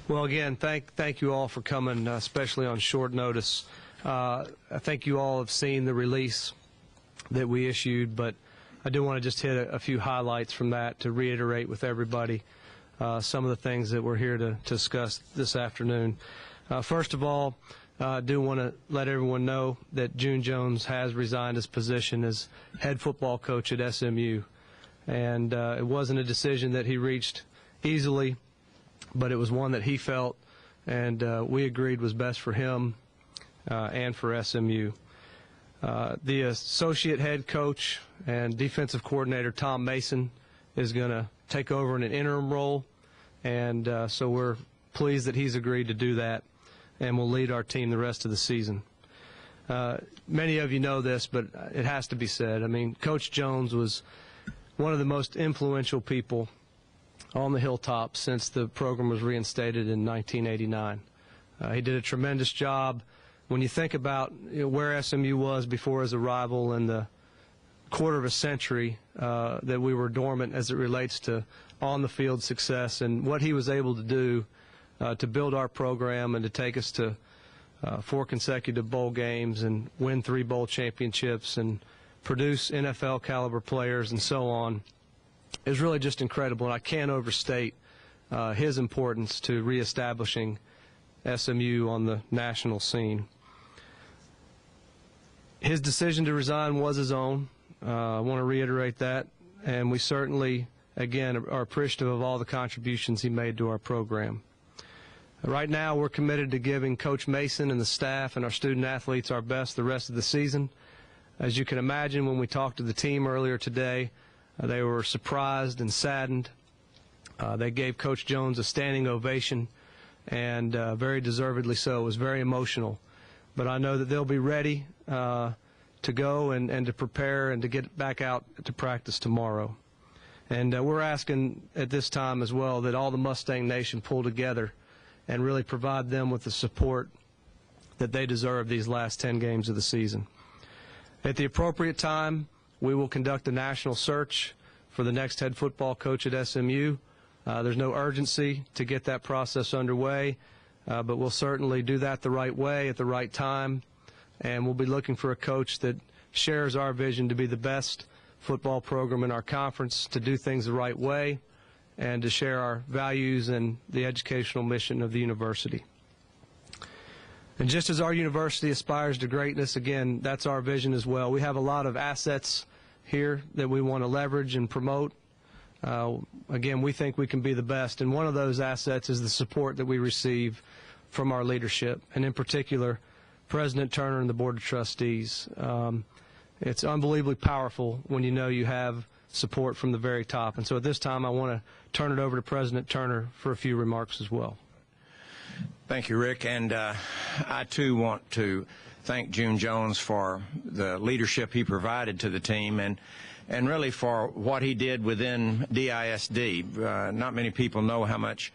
Well, again, thank you all for coming, especially on short notice. I think you all have seen the release that we issued, but I do want to just hit a few highlights from that to reiterate with everybody some of the things that we're here to discuss this afternoon. First of all, I do want to let everyone know that June Jones has resigned his position as head football coach at SMU. And it wasn't a decision that he reached easily, but it was one that he felt and we agreed was best for him and for SMU. The associate head coach and defensive coordinator, Tom Mason, is going to take over in an interim role, and so we're pleased that he's agreed to do that and will lead our team the rest of the season. Many of you know this, but it has to be said. I mean, Coach Jones was one of the most influential people on the Hilltop since the program was reinstated in 1989. He did a tremendous job. When you think about where SMU was before his arrival in the quarter of a century that we were dormant as it relates to on-the-field success, and what he was able to do to build our program and to take us to 4 consecutive bowl games and win 3 bowl championships and produce NFL caliber players and so on, is really just incredible. And I can't overstate his importance to reestablishing SMU on the national scene. His decision to resign was his own. I want to reiterate that. And we certainly, again, are appreciative of all the contributions he made to our program. Right now, we're committed to giving Coach Mason and the staff and our student athletes our best the rest of the season. As you can imagine, when we talked to the team earlier today, they were surprised and saddened. They gave Coach Jones a standing ovation, and very deservedly so. It was very emotional. But I know that they'll be ready to go and to prepare and to get back out to practice tomorrow. And we're asking at this time as well that all the Mustang Nation pull together and really provide them with the support that they deserve these last 10 games of the season. At the appropriate time, we will conduct a national search for the next head football coach at SMU. There's no urgency to get that process underway, but we'll certainly do that the right way at the right time, and we'll be looking for a coach that shares our vision to be the best football program in our conference, to do things the right way, and to share our values and the educational mission of the university. And just as our university aspires to greatness, again, that's our vision as well. We have a lot of assets here that we want to leverage and promote. Again, we think we can be the best, and one of those assets is the support that we receive from our leadership, and in particular, President Turner and the Board of Trustees. It's unbelievably powerful when you know you have support from the very top. And so at this time, I want to turn it over to President Turner for a few remarks as well. Thank you, Rick. And I, too, want to thank June Jones for the leadership he provided to the team and really for what he did within DISD. Not many people know how much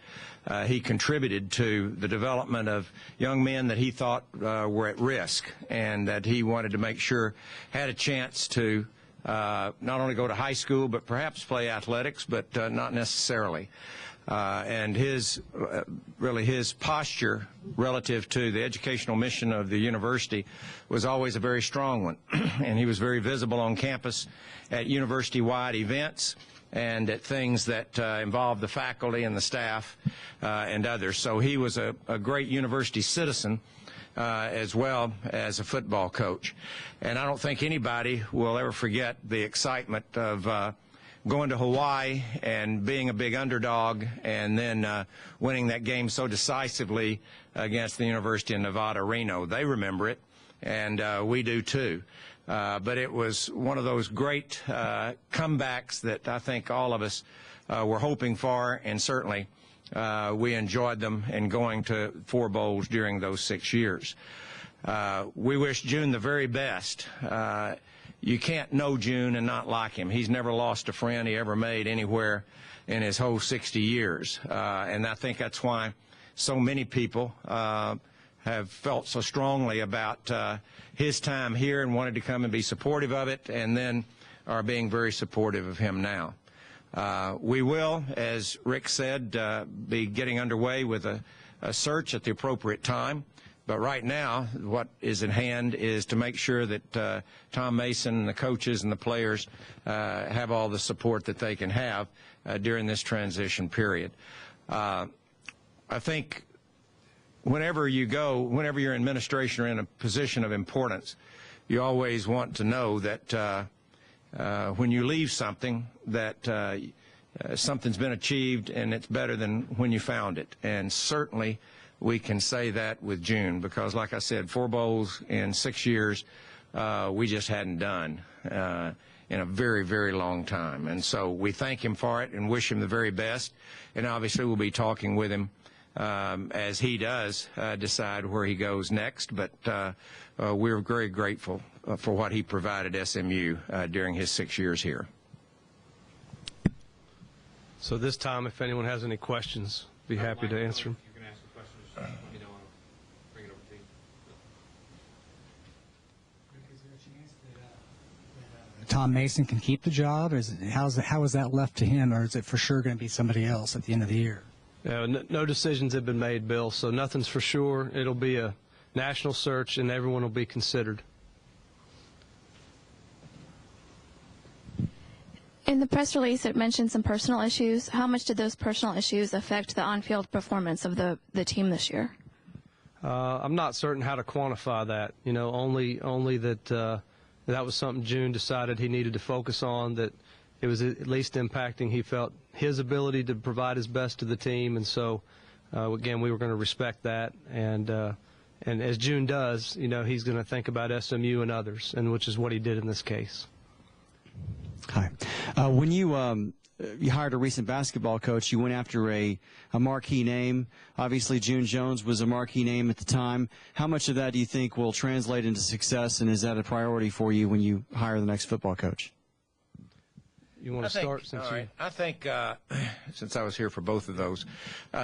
he contributed to the development of young men that he thought were at risk and that he wanted to make sure had a chance to not only go to high school but perhaps play athletics, but not necessarily. And really his posture relative to the educational mission of the university was always a very strong one. And he was very visible on campus at university-wide events and at things that involved the faculty and the staff and others. So he was a great university citizen as well as a football coach. And I don't think anybody will ever forget the excitement of going to Hawaii and being a big underdog and then winning that game so decisively against the University of Nevada, Reno. They remember it, and we do too. But it was one of those great comebacks that I think all of us were hoping for, and certainly we enjoyed them in going to 4 bowls during those 6 years. We wish June the very best. You can't know June and not like him. He's never lost a friend he ever made anywhere in his whole 60 years. And I think that's why so many people have felt so strongly about his time here and wanted to come and be supportive of it, and then are being very supportive of him now. We will, as Rick said, be getting underway with a search at the appropriate time. But right now, what is at hand is to make sure that Tom Mason, the coaches, and the players have all the support that they can have during this transition period. I think whenever you're in administration or in a position of importance, you always want to know that when you leave something, that something's been achieved and it's better than when you found it. And certainly we can say that with June, because like I said, 4 bowls in 6 years we just hadn't done in a very, very long time. And so we thank him for it and wish him the very best. And obviously we'll be talking with him as he does decide where he goes next. But we're very grateful for what he provided SMU during his 6 years here. So this time, if anyone has any questions, be happy to answer them. If you can ask a question, just let me know and I'll bring it over to you. Is there a chance that Tom Mason can keep the job? How is that left to him, or is it for sure going to be somebody else at the end of the year? No decisions have been made, Bill, so nothing's for sure. It'll be a national search, and everyone will be considered. In the press release, it mentioned some personal issues. How much did those personal issues affect the on-field performance of the team this year? I'm not certain how to quantify that. You know, only that that was something June decided he needed to focus on, that it was at least impacting, he felt, his ability to provide his best to the team. And so, again, we were going to respect that. And as June does, you know, he's going to think about SMU and others, and which is what he did in this case. Hi. When you hired a recent basketball coach, you went after a marquee name. Obviously, June Jones was a marquee name at the time. How much of that do you think will translate into success, and is that a priority for you when you hire the next football coach? You want to start? I think since I was here for both of those,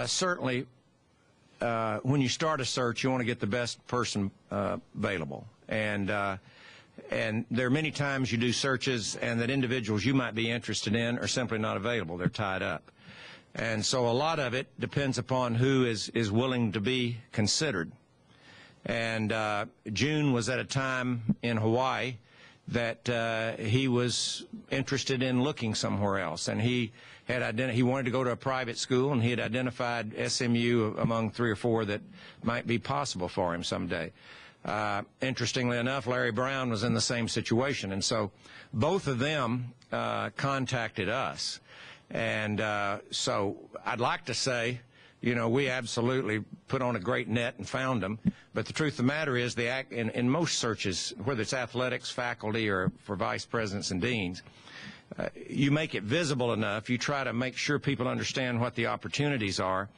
certainly when you start a search, you want to get the best person available. And there are many times you do searches and that individuals you might be interested in are simply not available. They're tied up. And so a lot of it depends upon who is willing to be considered. And June was at a time in Hawaii that he was interested in looking somewhere else. And he wanted to go to a private school, and he had identified SMU among 3 or 4 that might be possible for him someday. Interestingly enough, Larry Brown was in the same situation, and so both of them contacted us. And so I'd like to say, you know, we absolutely put on a great net and found them. But the truth of the matter is, in most searches, whether it's athletics, faculty, or for vice presidents and deans, you make it visible enough. You try to make sure people understand what the opportunities are.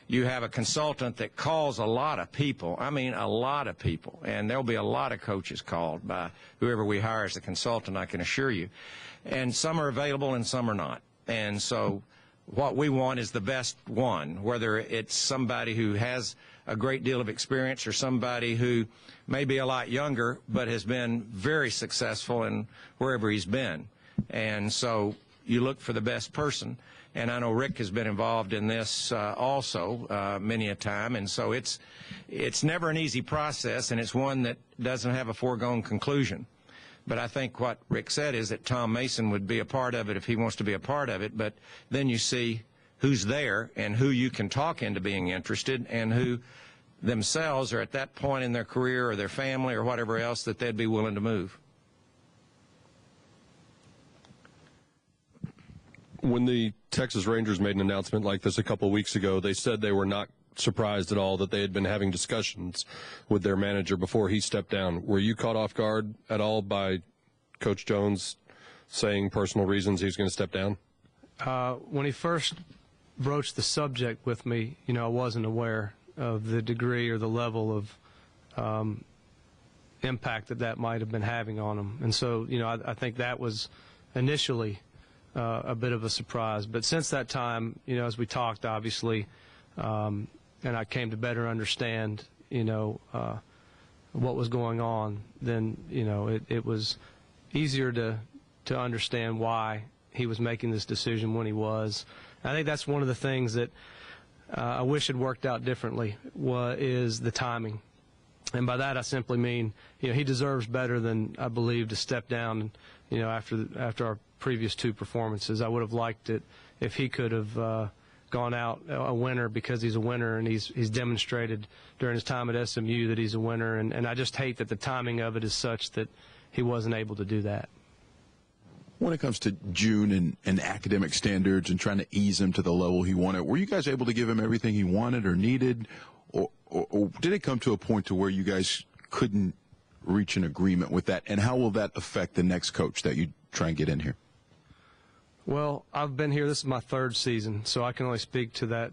You have a consultant that calls a lot of people, I mean a lot of people, and there'll be a lot of coaches called by whoever we hire as a consultant, I can assure you. And some are available and some are not. And so what we want is the best one, whether it's somebody who has a great deal of experience or somebody who may be a lot younger but has been very successful in wherever he's been. And so you look for the best person. And I know Rick has been involved in this also many a time. And so it's never an easy process, and it's one that doesn't have a foregone conclusion. But I think what Rick said is that Tom Mason would be a part of it if he wants to be a part of it. But then you see who's there and who you can talk into being interested, and who themselves are at that point in their career or their family or whatever else that they'd be willing to move. When the Texas Rangers made an announcement like this a couple of weeks ago, they said they were not surprised at all that they had been having discussions with their manager before he stepped down. Were you caught off guard at all by Coach Jones saying personal reasons he was going to step down? When he first broached the subject with me, you know, I wasn't aware of the degree or the level of impact that might have been having on him. And so, you know, I think that was initially a bit of a surprise. But since that time, you know, as we talked, obviously, and I came to better understand, you know, what was going on, then, you know, it was easier to understand why he was making this decision when he was. I think that's one of the things that I wish had worked out differently is the timing. And by that I simply mean, he deserves better than I believe to step down, after our previous two performances. I would have liked it if he could have gone out a winner, because he's a winner, and he's demonstrated during his time at SMU that he's a winner. And I just hate that the timing of it is such that he wasn't able to do that. When it comes to June and academic standards and trying to ease him to the level he wanted, were you guys able to give him everything he wanted or needed, or did it come to a point to where you guys couldn't reach an agreement with that? And how will that affect the next coach that you try and get in here? Well, I've been here. This is my third season, so I can only speak to that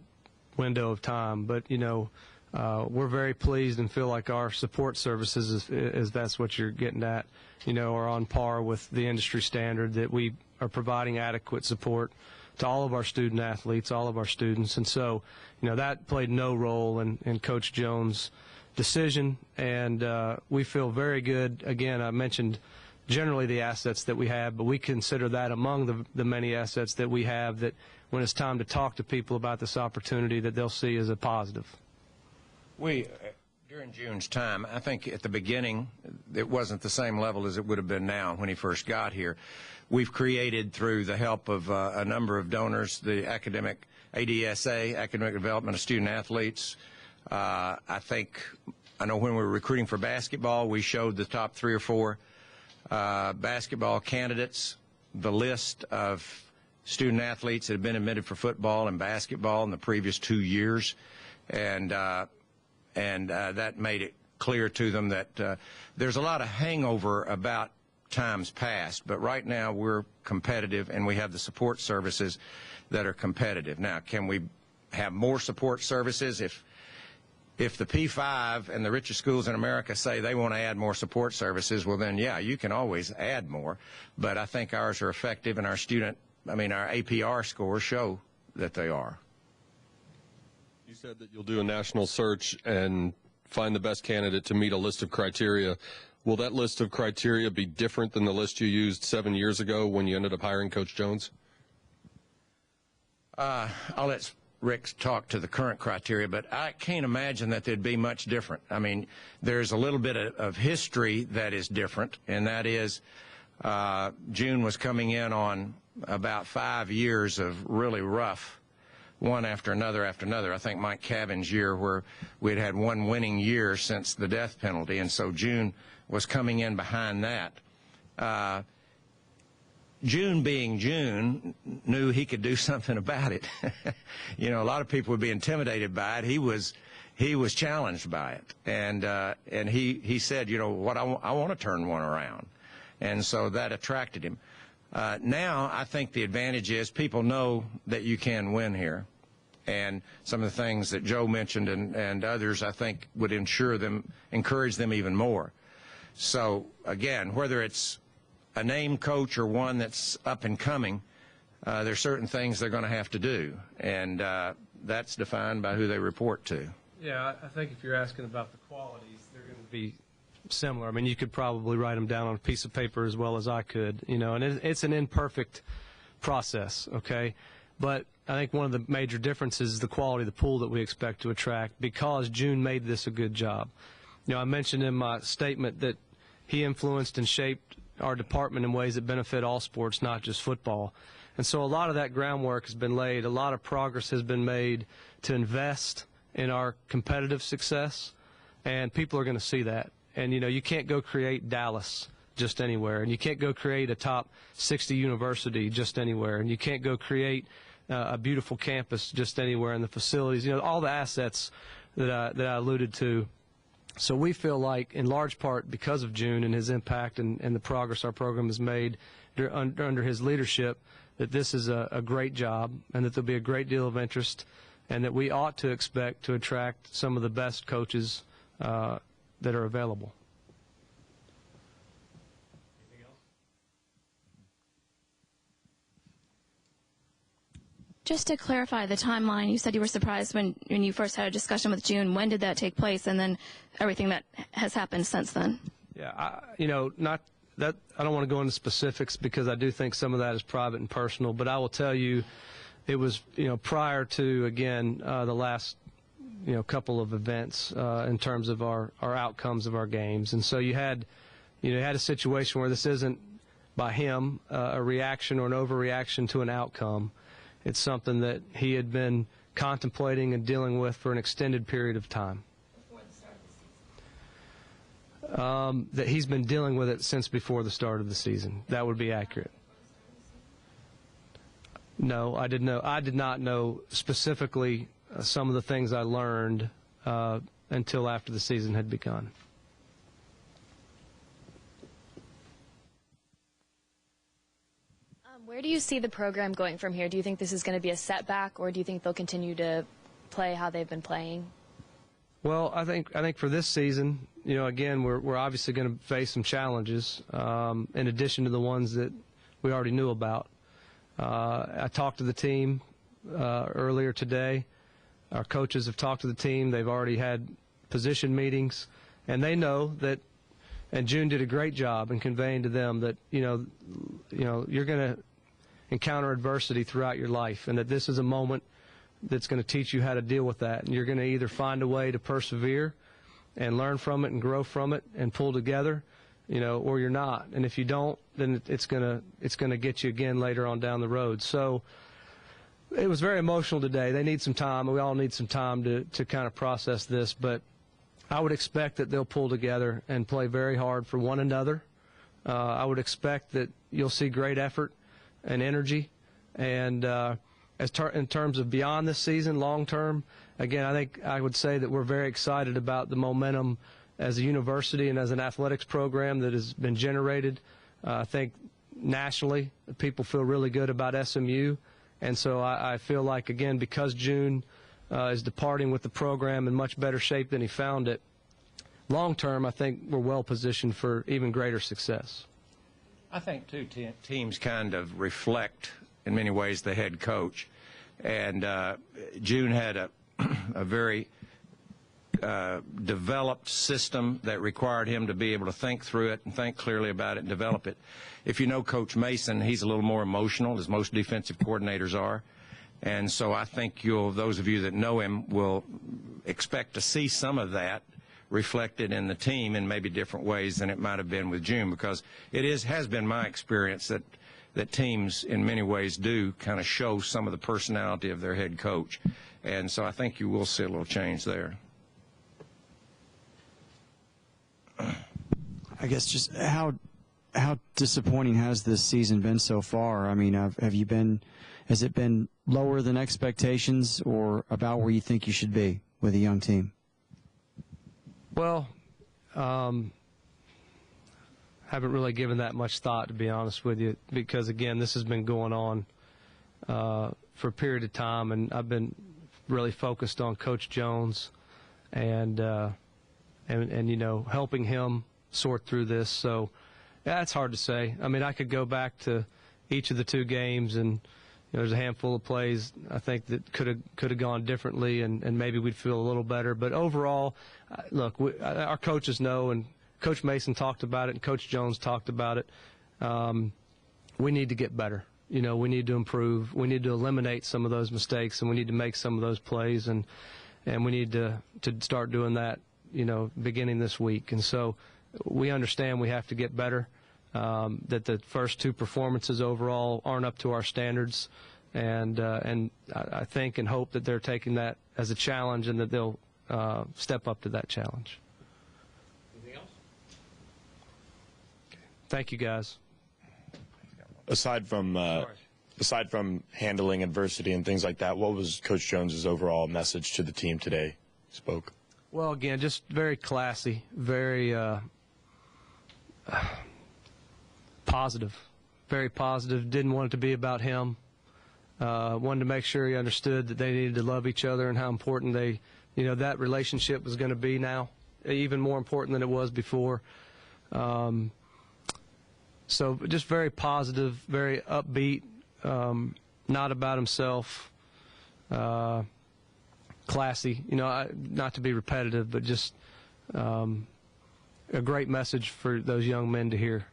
window of time. But, we're very pleased and feel like our support services, if that's what you're getting at, are on par with the industry standard, that we are providing adequate support to all of our student athletes, all of our students. And so, that played no role in Coach Jones' decision. And we feel very good. Again, I mentioned generally the assets that we have, but we consider that among the many assets that we have, that when it's time to talk to people about this opportunity, that they'll see as a positive. During June's time, I think at the beginning it wasn't the same level as it would have been now when he first got here. We've created, through the help of a number of donors, the academic ADSA, Academic Development of Student Athletes. I know when we were recruiting for basketball, we showed the top 3 or 4 basketball candidates, the list of student athletes that have been admitted for football and basketball in the previous 2 years, and that made it clear to them that there's a lot of hangover about times past, but right now we're competitive and we have the support services that are competitive. Now, can we have more support services? If the P5 and the richest schools in America say they want to add more support services, well then, yeah, you can always add more. But I think ours are effective, and our APR scores show that they are. You said that you'll do a national search and find the best candidate to meet a list of criteria. Will that list of criteria be different than the list you used 7 years ago when you ended up hiring Coach Jones? I'll let Rick talk to the current criteria, but I can't imagine that they'd be much different. I mean, there's a little bit of history that is different, and that is June was coming in on about 5 years of really rough, one after another after another. I think Mike Cavan's year, where we'd had one winning year since the death penalty, and so June was coming in behind that. June, being June, knew he could do something about it. A lot of people would be intimidated by it. He was challenged by it, and he said, what, I want to turn one around, and so that attracted him. Now I think the advantage is people know that you can win here, and some of the things that Joe mentioned and others, I think, would encourage them even more. So again, whether it's a named coach or one that's up and coming, there's certain things they're going to have to do, and that's defined by who they report to. Yeah, I think if you're asking about the qualities, they're going to be similar. I mean, you could probably write them down on a piece of paper as well as I could, and it's an imperfect process, okay? But I think one of the major differences is the quality of the pool that we expect to attract, because June made this a good job. I mentioned in my statement that he influenced and shaped our department in ways that benefit all sports, not just football. And so a lot of that groundwork has been laid. A lot of progress has been made to invest in our competitive success, and people are going to see that. And, you can't go create Dallas just anywhere, and you can't go create a top 60 university just anywhere, and you can't go create a beautiful campus just anywhere, in the facilities, all the assets that I alluded to. So we feel like, in large part because of June and his impact and the progress our program has made under his leadership, that this is a great job, and that there'll be a great deal of interest, and that we ought to expect to attract some of the best coaches that are available. Anything else? Just to clarify the timeline, you said you were surprised when you first had a discussion with June. When did that take place, and then everything that has happened since then? Yeah, not that I don't want to go into specifics because I do think some of that is private and personal. But I will tell you, it was prior to again the last couple of events in terms of our outcomes of our games, and so you had a situation where this isn't by him a reaction or an overreaction to an outcome. It's something that he had been contemplating and dealing with for an extended period of time. That he's been dealing with it since before the start of the season. That would be accurate. No, I did not know specifically some of the things I learned until after the season had begun. Where do you see the program going from here? Do you think this is going to be a setback, or do you think they'll continue to play how they've been playing? Well, I think for this season, again, we're obviously going to face some challenges in addition to the ones that we already knew about. I talked to the team earlier today. Our coaches have talked to the team. They've already had position meetings, and they know that. And June did a great job in conveying to them that you're going to encounter adversity throughout your life, and that this is a moment that's going to teach you how to deal with that. And you're going to either find a way to persevere and learn from it and grow from it and pull together, or you're not. And if you don't, then it's going to get you again later on down the road. So it was very emotional today. They need some time. We all need some time to kind of process this, but I would expect that they'll pull together and play very hard for one another. I would expect that you'll see great effort and energy. And in terms of beyond this season, long term, again, I think I would say that we're very excited about the momentum as a university and as an athletics program that has been generated. I think nationally, people feel really good about SMU. And so I feel like, again, because June is departing with the program in much better shape than he found it, long term, I think we're well positioned for even greater success. I think, too, teams kind of reflect, in many ways, the head coach. And June had a very developed system that required him to be able to think through it and think clearly about it and develop it. If you know Coach Mason, he's a little more emotional, as most defensive coordinators are. And so I think those of you that know him will expect to see some of that reflected in the team in maybe different ways than it might have been with June, because it has been my experience that teams in many ways do kind of show some of the personality of their head coach. And so I think you will see a little change there. I guess just how disappointing has this season been so far? I mean, has it been lower than expectations or about where you think you should be with a young team? Well, haven't really given that much thought, to be honest with you, because, again, this has been going on for a period of time, and I've been really focused on Coach Jones and helping him sort through this. So, yeah, it's hard to say. I mean, I could go back to each of the two games, and there's a handful of plays I think that could have gone differently, and maybe we'd feel a little better. But overall, look, our coaches know, and Coach Mason talked about it, and Coach Jones talked about it. We need to get better. We need to improve. We need to eliminate some of those mistakes, and we need to make some of those plays, and we need to start doing that, beginning this week. And so we understand we have to get better. That the first two performances overall aren't up to our standards, and I think and hope that they're taking that as a challenge and that they'll step up to that challenge. Anything else? Thank you, guys. Aside from handling adversity and things like that, what was Coach Jones's overall message to the team today? He spoke. Well, again, just very classy, very positive, very positive. Didn't want it to be about him. Wanted to make sure he understood that they needed to love each other and how important that relationship was going to be now, even more important than it was before. So just very positive, very upbeat, not about himself, classy. Not to be repetitive, but just a great message for those young men to hear.